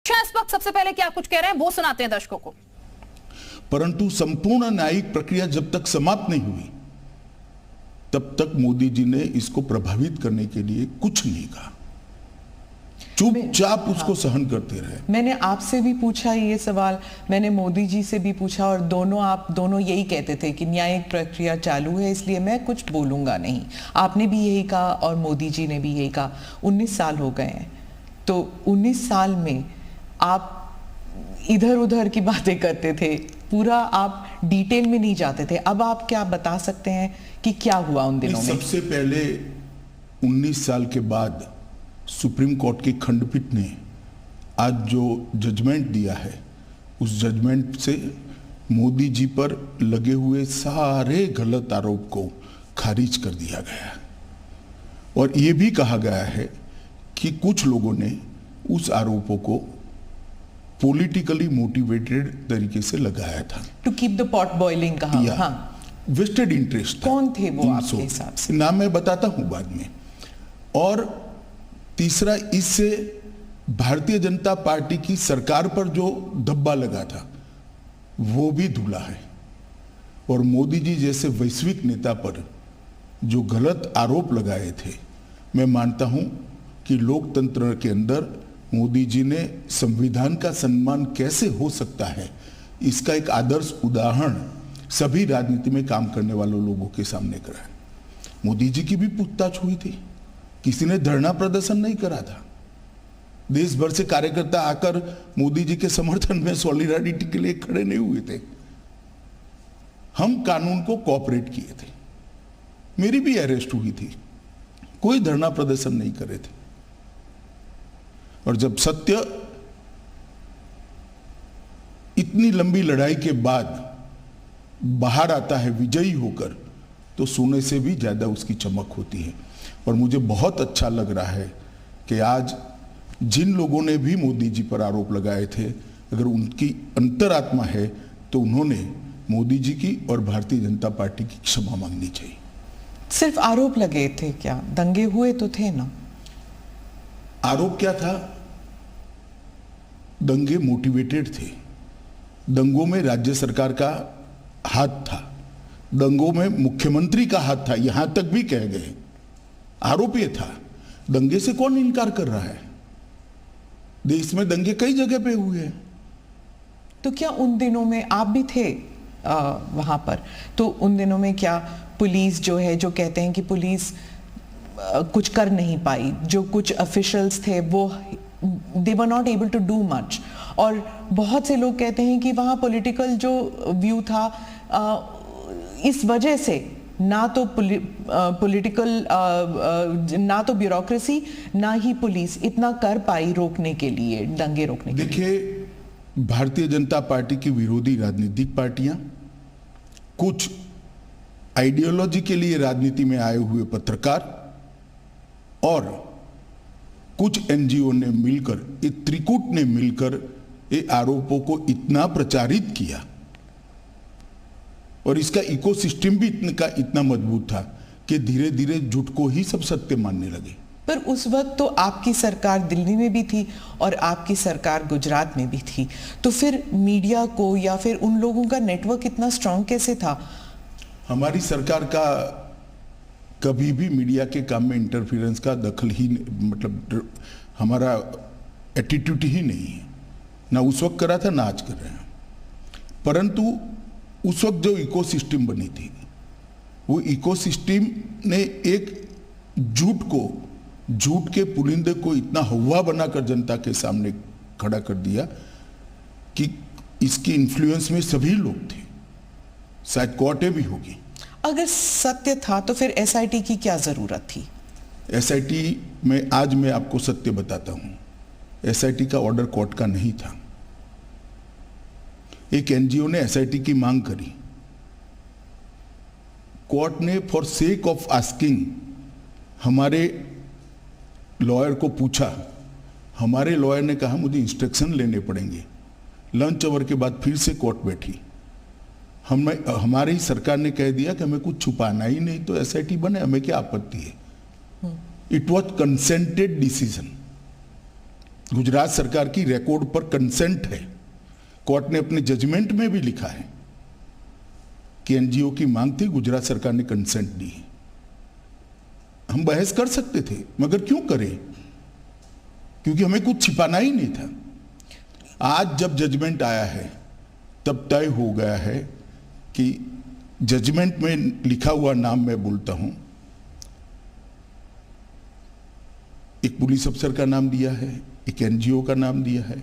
इस वक्त सबसे पहले क्या कुछ कह रहे हैं वो सुनाते हैं दर्शकों को। परंतु संपूर्ण न्यायिक प्रक्रिया जब तक समाप्त नहीं हुई तब तक मोदी जी ने इसको प्रभावित करने के लिए कुछ नहीं कहा, चुपचाप उसको सहन करते रहे। मैंने आपसे भी पूछा ये सवाल, मैंने मोदी जी से भी पूछा और आप दोनों यही कहते थे कि न्यायिक प्रक्रिया चालू है इसलिए मैं कुछ बोलूंगा नहीं। आपने भी यही कहा और मोदी जी ने भी यही कहा। 19 साल हो गए हैं, तो 19 साल में आप इधर उधर की बातें करते थे, पूरा आप डिटेल में नहीं जाते थे। अब आप क्या बता सकते हैं कि क्या हुआ उन दिनों में? सबसे पहले 19 साल के बाद सुप्रीम कोर्ट की खंडपीठ ने आज जो जजमेंट दिया है उस जजमेंट से मोदी जी पर लगे हुए सारे गलत आरोप को खारिज कर दिया गया और ये भी कहा गया है कि कुछ लोगों ने उस आरोपों को पॉलिटिकली मोटिवेटेड तरीके से लगाया था। To keep the pot boiling कहा। हाँ, वेस्टेड इंटरेस्ट। कौन थे वो आपके हिसाब से? नाम मैं बताता हूं बाद में। और तीसरा, इससे भारतीय जनता पार्टी की सरकार पर जो धब्बा लगा था वो भी धुला है और मोदी जी जैसे वैश्विक नेता पर जो गलत आरोप लगाए थे, मैं मानता हूं कि लोकतंत्र के अंदर मोदी जी ने संविधान का सम्मान कैसे हो सकता है इसका एक आदर्श उदाहरण सभी राजनीति में काम करने वालों लोगों के सामने करा। मोदी जी की भी पूछताछ हुई थी, किसी ने धरना प्रदर्शन नहीं करा था। देश भर से कार्यकर्ता आकर मोदी जी के समर्थन में सॉलिडारिटी के लिए खड़े नहीं हुए थे। हम कानून को कोऑपरेट किए थे, मेरी भी अरेस्ट हुई थी, कोई धरना प्रदर्शन नहीं करे थे। और जब सत्य इतनी लंबी लड़ाई के बाद बाहर आता है विजयी होकर, तो सोने से भी ज्यादा उसकी चमक होती है। और मुझे बहुत अच्छा लग रहा है कि आज जिन लोगों ने भी मोदी जी पर आरोप लगाए थे, अगर उनकी अंतरात्मा है तो उन्होंने मोदी जी की और भारतीय जनता पार्टी की क्षमा मांगनी चाहिए। सिर्फ आरोप लगे थे क्या? दंगे हुए तो थे ना? आरोप क्या था? दंगे मोटिवेटेड थे। दंगों में राज्य सरकार का हाथ था, दंगों में मुख्यमंत्री का हाथ था, यहां तक भी कह गए। आरोप यह था, दंगे से कौन इनकार कर रहा है? देश में दंगे कई जगह पे हुए हैं। तो क्या उन दिनों में आप भी थे वहां पर? तो उन दिनों में क्या पुलिस जो है, जो कहते हैं कि पुलिस कुछ कर नहीं पाई, जो कुछ ऑफिशियल्स थे वो they were not able to do much, और बहुत से लोग कहते हैं कि वहाँ पॉलिटिकल जो व्यू था इस वजह से ना तो पॉलिटिकल ना तो ब्यूरोक्रेसी ना ही पुलिस इतना कर पाई रोकने के लिए, दंगे रोकने के लिए। देखिए, भारतीय जनता पार्टी की विरोधी राजनीतिक पार्टियां, कुछ आइडियोलॉजी के लिए राजनीति में आए हुए पत्रकार और कुछ एनजीओ ने मिलकर, एक त्रिकूट ने मिलकर ये आरोपों को इतना प्रचारित किया और इसका इकोसिस्टम भी इतना मजबूत था कि धीरे धीरे झूठ को ही सब सत्य मानने लगे। पर उस वक्त तो आपकी सरकार दिल्ली में भी थी और आपकी सरकार गुजरात में भी थी, तो फिर मीडिया को या फिर उन लोगों का नेटवर्क इतना स्ट्रांग कैसे था? हमारी सरकार का कभी भी मीडिया के काम में इंटरफेरेंस का दखल ही, मतलब हमारा एटीट्यूड ही नहीं है, ना उस वक्त करा था ना आज कर रहे हैं। परंतु उस वक्त जो इकोसिस्टम बनी थी, वो इकोसिस्टम ने एक झूठ के पुलिंदे को इतना हवा बनाकर जनता के सामने खड़ा कर दिया कि इसकी इन्फ्लुएंस में सभी लोग थे, शायद कोर्टें भी होगी। अगर सत्य था तो फिर एसआईटी की क्या जरूरत थी? एसआईटी में आज मैं आपको सत्य बताता हूं, एसआईटी का ऑर्डर कोर्ट का नहीं था। एक एनजीओ ने एसआईटी की मांग करी, कोर्ट ने फॉर सेक ऑफ आस्किंग हमारे लॉयर को पूछा, हमारे लॉयर ने कहा मुझे इंस्ट्रक्शन लेने पड़ेंगे। लंच आवर के बाद फिर से कोर्ट बैठी, हमारी सरकार ने कह दिया कि हमें कुछ छुपाना ही नहीं, तो एसआईटी बने, हमें क्या आपत्ति है। It was consented decision. Gujarat सरकार की रिकॉर्ड पर कंसेंट है। कोर्ट ने अपने जजमेंट में भी लिखा है कि एनजीओ की मांग थी, गुजरात सरकार ने कंसेंट दी। हम बहस कर सकते थे, मगर क्यों करें, क्योंकि हमें कुछ छिपाना ही नहीं था। आज जब जजमेंट आया है तब तय हो गया है कि जजमेंट में लिखा हुआ नाम मैं बोलता हूं, एक पुलिस अफसर का नाम दिया है, एक एनजीओ का नाम दिया है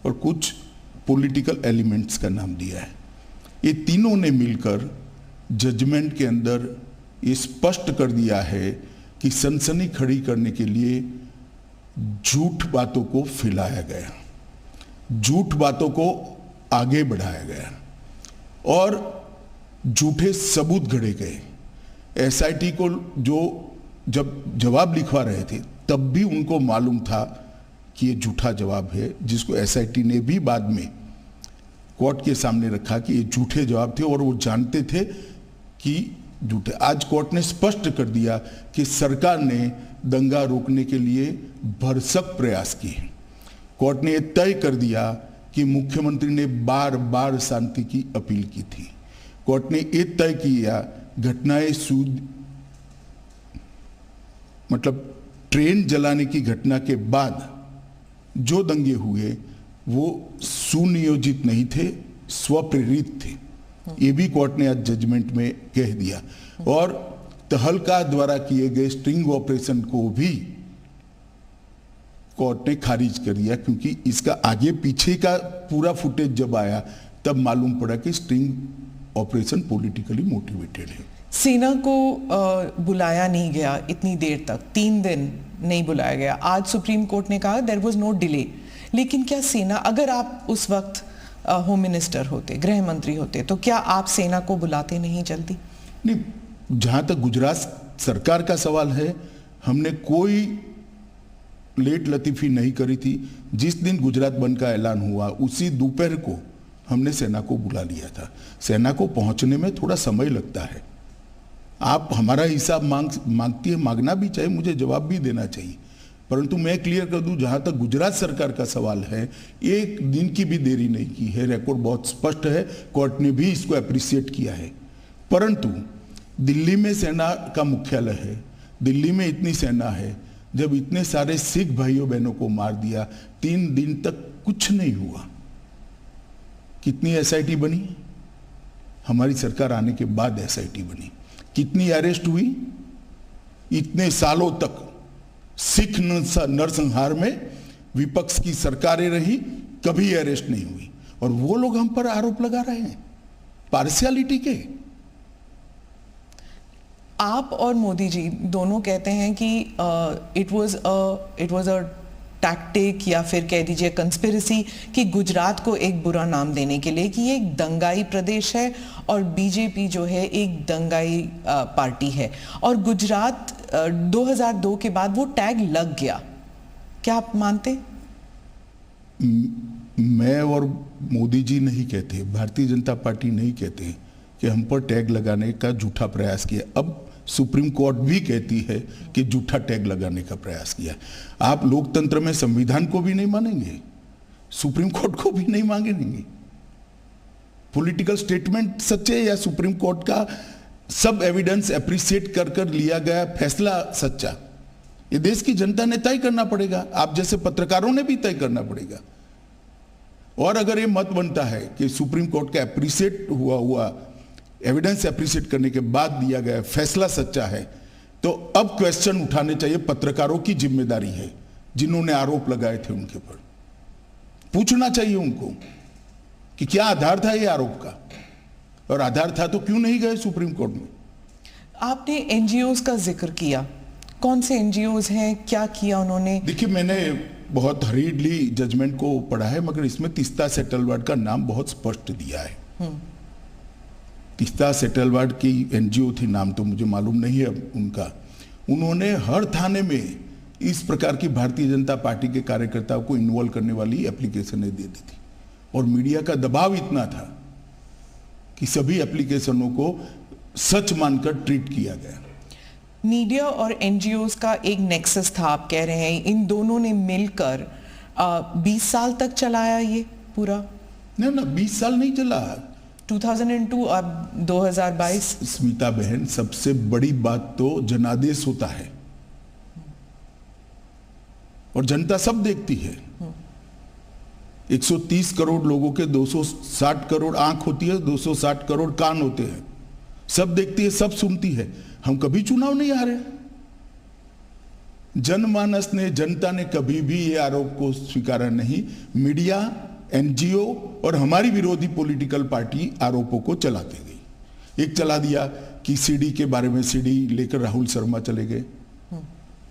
और कुछ पॉलिटिकल एलिमेंट्स का नाम दिया है। ये तीनों ने मिलकर जजमेंट के अंदर ये स्पष्ट कर दिया है कि सनसनी खड़ी करने के लिए झूठ बातों को फैलाया गया, झूठ बातों को आगे बढ़ाया गया और झूठे सबूत गढ़े गए। एसआईटी को जो जब जवाब लिखवा रहे थे तब भी उनको मालूम था कि ये झूठा जवाब है, जिसको एसआईटी ने भी बाद में कोर्ट के सामने रखा कि ये झूठे जवाब थे और वो जानते थे कि झूठे। आज कोर्ट ने स्पष्ट कर दिया कि सरकार ने दंगा रोकने के लिए भरसक प्रयास किए। कोर्ट ने यह तय कर दिया कि मुख्यमंत्री ने बार बार शांति की अपील की थी। कोर्ट ने यह तय किया घटनाएं मतलब ट्रेन जलाने की घटना के बाद जो दंगे हुए वो सुनियोजित नहीं थे, स्वप्रेरित थे। ये भी कोर्ट ने आज जजमेंट में कह दिया और तहलका द्वारा किए गए स्ट्रिंग ऑपरेशन को भी कोर्ट ने खारिज कर दिया, क्योंकि इसका आगे पीछे का पूरा फुटेज जब आया तब मालूम पड़ा कि स्ट्रिंग ऑपरेशन पॉलिटिकली मोटिवेटेड है। सेना को बुलाया नहीं गया इतनी देर तक, 3 दिन नहीं बुलाया गया। आज सुप्रीम कोर्ट ने कहा देयर वाज नो डिले, लेकिन क्या सेना, अगर आप उस वक्त होम मिनिस्टर होते, गृह मंत्री होते, तो क्या आप सेना को बुलाते नहीं जल्दी? नहीं, जहां तक गुजरात सरकार का सवाल है, हमने कोई लेट लतीफी नहीं करी थी। जिस दिन गुजरात बंद का ऐलान हुआ उसी दोपहर को हमने सेना को बुला लिया था। सेना को पहुंचने में थोड़ा समय लगता है। आप हमारा हिसाब मांगती है, मांगना भी चाहिए, मुझे जवाब भी देना चाहिए, परंतु मैं क्लियर कर दूं, जहां तक गुजरात सरकार का सवाल है, एक दिन की भी देरी नहीं की है। रिकॉर्ड बहुत स्पष्ट है, कोर्ट ने भी इसको अप्रिशिएट किया है। परंतु दिल्ली में सेना का मुख्यालय है, दिल्ली में इतनी सेना है, जब इतने सारे सिख भाइयों बहनों को मार दिया, 3 दिन तक कुछ नहीं हुआ। कितनी एसआईटी बनी? हमारी सरकार आने के बाद एसआईटी बनी। कितनी अरेस्ट हुई? इतने सालों तक सिख नरसंहार में विपक्ष की सरकारें रही, कभी अरेस्ट नहीं हुई, और वो लोग हम पर आरोप लगा रहे हैं पार्शियलिटी के। आप और मोदी जी दोनों कहते हैं कि इट वाज अ टैक्टिक या फिर कह दीजिए कंस्पिरेसी कि गुजरात को एक बुरा नाम देने के लिए कि ये एक दंगाई प्रदेश है और बीजेपी जो है एक दंगाई पार्टी है, और गुजरात 2002 के बाद वो टैग लग गया। क्या आप मानते? मैं और मोदी जी नहीं कहते, भारतीय जनता पार्टी नहीं कहते कि हम पर टैग लगाने का झूठा प्रयास किया। अब सुप्रीम कोर्ट भी कहती है कि झूठा टैग लगाने का प्रयास किया। आप लोकतंत्र में संविधान को भी नहीं मानेंगे, सुप्रीम कोर्ट को भी नहीं मांगेंगे। पॉलिटिकल स्टेटमेंट सच्चे या सुप्रीम कोर्ट का सब एविडेंस एप्रिशिएट कर लिया गया फैसला सच्चा, ये देश की जनता ने तय करना पड़ेगा, आप जैसे पत्रकारों ने भी तय करना पड़ेगा। और अगर ये मत बनता है कि सुप्रीम कोर्ट का एप्रिशिएट हुआ एविडेंस एप्रिशिएट करने के बाद दिया गया फैसला सच्चा है, तो अब क्वेश्चन उठाने चाहिए। पत्रकारों की जिम्मेदारी है, जिन्होंने आरोप लगाए थे उनके पर पूछना चाहिए उनको कि क्या आधार था ये आरोप का, और आधार था तो क्यों नहीं गए सुप्रीम कोर्ट में। आपने एनजीओज का जिक्र किया, कौन से एनजीओज हैं, क्या किया उन्होंने? देखिए, मैंने बहुत हरीडली जजमेंट को पढ़ा है, मगर इसमें तीस्ता सेटलवाड का नाम बहुत स्पष्ट दिया है। तीस्ता सेटलवाड की एनजीओ थी, नाम तो मुझे मालूम नहीं है उनका। उन्होंने हर थाने में इस प्रकार की भारतीय जनता पार्टी के कार्यकर्ताओं को इन्वॉल्व करने वाली एप्लीकेशनें दे दी थी, और मीडिया का दबाव इतना था कि सभी एप्लीकेशनों को सच मानकर ट्रीट किया गया। मीडिया और एनजीओज का एक नेक्सस था, आप कह रहे हैं इन दोनों ने मिलकर 20 साल तक चलाया ये पूरा? ना 20 साल नहीं चला। 2002 अब 2022। स्मिता बहन, सबसे बड़ी बात तो जनादेश होता है और जनता सब देखती है। 130 करोड़ लोगों के 260 करोड़ आंख होती है, 260 करोड़ कान होते हैं, सब देखती है, सब सुनती है। हम कभी चुनाव नहीं हारे। जनमानस ने, जनता ने कभी भी ये आरोप को स्वीकारा नहीं। मीडिया, एनजीओ और हमारी विरोधी पॉलिटिकल पार्टी आरोपों को चलाते गई। एक चला दिया कि सीडी के बारे में, सीडी लेकर राहुल शर्मा चले गए।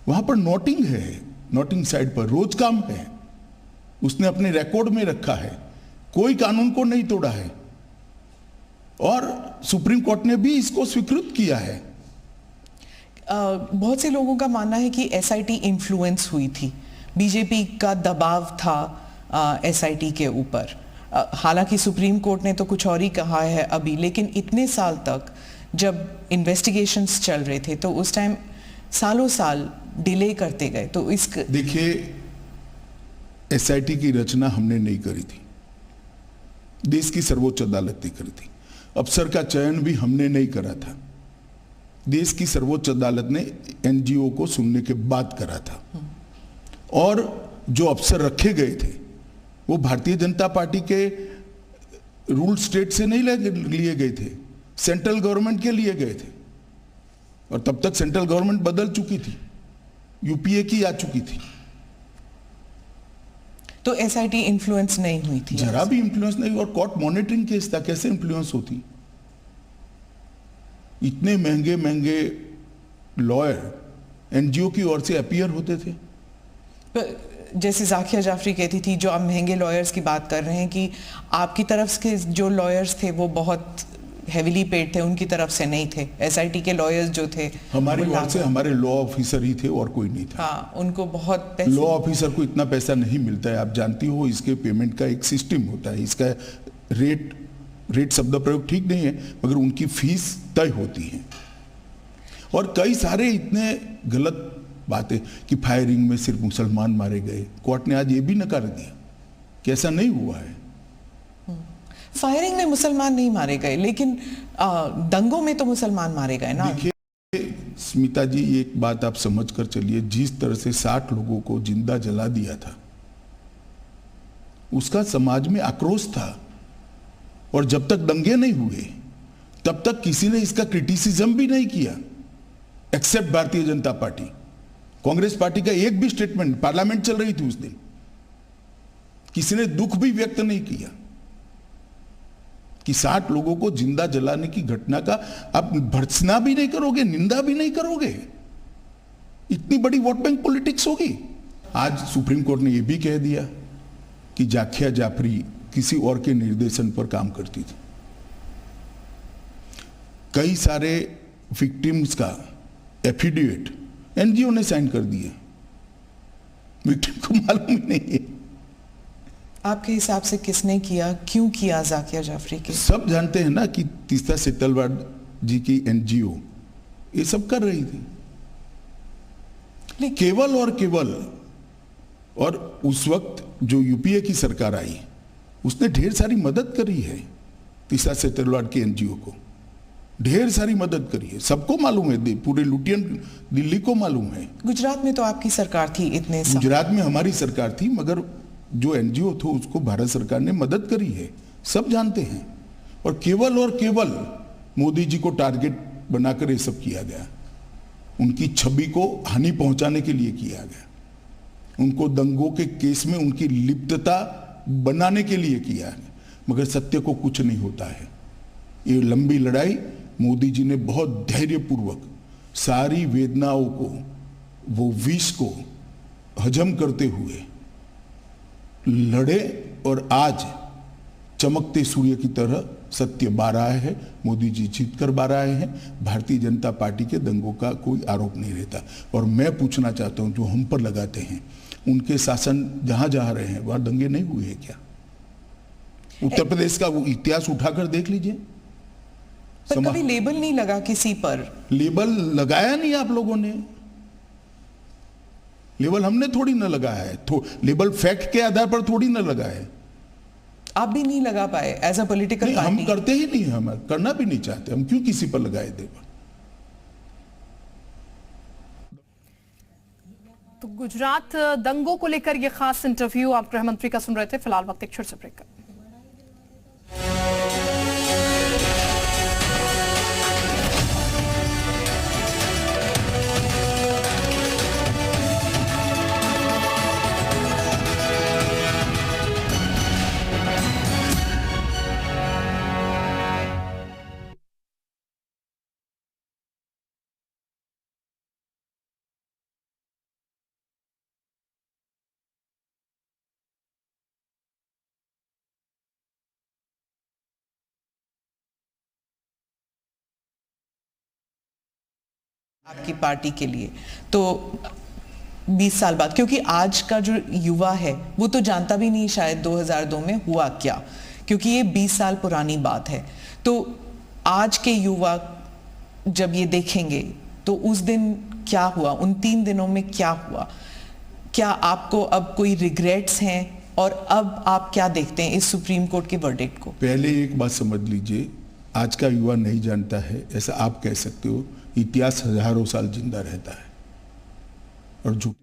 वहां पर नोटिंग है, नोटिंग साइड पर रोज काम है, उसने अपने रिकॉर्ड में रखा है, कोई कानून को नहीं तोड़ा है और सुप्रीम कोर्ट ने भी इसको स्वीकृत किया है। बहुत से लोगों का मानना है कि एसआईटी इन्फ्लुएंस हुई थी, बीजेपी का दबाव था एसआईटी के ऊपर। हालांकि सुप्रीम कोर्ट ने तो कुछ और ही कहा है अभी, लेकिन इतने साल तक जब इन्वेस्टिगेशंस चल रहे थे तो उस टाइम सालों साल डिले करते गए। तो इस देखिए, एसआईटी की रचना हमने नहीं करी थी, देश की सर्वोच्च अदालत ने करी थी। अफसर का चयन भी हमने नहीं करा था, देश की सर्वोच्च अदालत ने एनजीओ को सुनने के बाद करा था। और जो अफसर रखे गए थे वो भारतीय जनता पार्टी के रूल स्टेट से नहीं लिए गए थे, सेंट्रल गवर्नमेंट के लिए गए थे। और तब तक सेंट्रल गवर्नमेंट बदल चुकी थी, यूपीए की आ चुकी थी। तो एसआईटी इन्फ्लुएंस नहीं हुई थी? जरा भी इन्फ्लुएंस नहीं। और कोर्ट मॉनिटरिंग केस था, कैसे इन्फ्लुएंस होती? इतने महंगे महंगे लॉयर एनजीओ की ओर से अपीयर होते थे। जैसे जाकिया जाफरी कहती थी, जो आप महंगे लॉयर्स की बात कर रहे हैं, कि आपकी तरफ के जो लॉयर्स थे वो बहुत हेविली पेड थे, उनकी तरफ से नहीं थे। एसआईटी के लॉयर्स जो थे हमारी ओर से, हमारे लॉ ऑफिसर ही थे और कोई नहीं था। हाँ, उनको बहुत लॉ ऑफिसर को इतना पैसा नहीं मिलता है, आप जानती हो। इसके पेमेंट का एक सिस्टम होता है, इसका रेट शब्द प्रयोग ठीक नहीं है, मगर उनकी फीस तय होती है। और कई सारे इतने गलत बातें कि फायरिंग में सिर्फ मुसलमान मारे गए, कोर्ट ने आज ये भी नकार दिया कि ऐसा नहीं हुआ है। फायरिंग में मुसलमान नहीं मारे गए, लेकिन दंगों में तो मुसलमान मारे गए ना। देखिए स्मिता जी, एक बात आप समझ कर चलिए, जिस तरह से 60 लोगों को जिंदा जला दिया था, उसका समाज में आक्रोश था। और जब तक दंगे नहीं हुए तब तक किसी ने इसका क्रिटिसिज्म भी नहीं किया, accept Bharatiya Janata party. Congress party का एक भी स्टेटमेंट, पार्लियामेंट चल रही थी उस दिन, किसी ने दुख भी व्यक्त नहीं किया कि 60 लोगों को जिंदा जलाने की घटना का आप भर्त्सना भी नहीं करोगे, निंदा भी नहीं करोगे। इतनी बड़ी वोट बैंक पॉलिटिक्स होगी। आज सुप्रीम कोर्ट ने यह भी कह दिया कि जाकिया जाफरी किसी और के निर्देशन पर काम करती थी। कई सारे विक्टिम्स का एफिडेविट एनजीओ ने साइन कर दिया, विक्टिम को मालूम ही नहीं है। आपके हिसाब से किसने किया, क्यों किया जाकिया जाफरी के? सब जानते हैं ना कि तीस्ता सेतलवाड जी की एनजीओ ये सब कर रही थी, केवल और केवल। और उस वक्त जो यूपीए की सरकार आई, उसने ढेर सारी मदद करी है तीस्ता सेतलवाड की एनजीओ को, ढेर सारी मदद करी है, सबको मालूम है, पूरे लुटियन दिल्ली को मालूम है। गुजरात में तो आपकी सरकार थी इतने साल। गुजरात में हमारी सरकार थी, मगर जो एनजीओ थे उसको भारत सरकार ने मदद करी है, सब जानते हैं। और केवल मोदी जी को टारगेट बनाकर ये सब किया गया, उनकी छवि को हानि पहुंचाने के लिए किया गया, उनको दंगों के केस में उनकी लिप्तता बनाने के लिए किया है। मगर सत्य को कुछ नहीं होता है। ये लंबी लड़ाई मोदी जी ने बहुत धैर्यपूर्वक सारी वेदनाओं को, वो विष को हजम करते हुए लड़े और आज चमकते सूर्य की तरह सत्य बाहर आया है। मोदी जी जीत कर बाहर आए हैं। भारतीय जनता पार्टी के दंगों का कोई आरोप नहीं रहता। और मैं पूछना चाहता हूं, जो हम पर लगाते हैं, उनके शासन जहां जहां रहे हैं वहां दंगे नहीं हुए हैं क्या? उत्तर प्रदेश का वो इतिहास उठाकर देख लीजिए। पर कभी लेबल नहीं लगा किसी पर? लेबल लगाया नहीं आप लोगों ने। लेबल हमने थोड़ी ना लगाया है, लेबल फैक्ट के आधार पर थोड़ी ना लगा है। आप भी नहीं लगा पाए एज अ पॉलिटिकल पार्टी? हम करते ही नहीं, हम करना भी नहीं चाहते, हम क्यों किसी पर लगाए लेबल। तो गुजरात दंगों को लेकर यह खास इंटरव्यू आप गृह मंत्री का सुन रहे थे। फिलहाल वक्त एक छोटे से ब्रेक का। आपकी पार्टी के लिए तो 20 साल बाद, क्योंकि आज का जो युवा है वो तो जानता भी नहीं शायद 2002 में हुआ क्या, क्योंकि ये 20 साल पुरानी बात है। तो आज के युवा जब ये देखेंगे तो उस दिन क्या हुआ, उन 3 दिनों में क्या हुआ, क्या आपको अब कोई रिग्रेट्स हैं और अब आप क्या देखते हैं इस सुप्रीम कोर्ट के वर्डिक्ट को? पहले एक बात समझ लीजिए, आज का युवा नहीं जानता है ऐसा आप कह सकते हो, इतिहास हजारों साल जिंदा रहता है और झूठ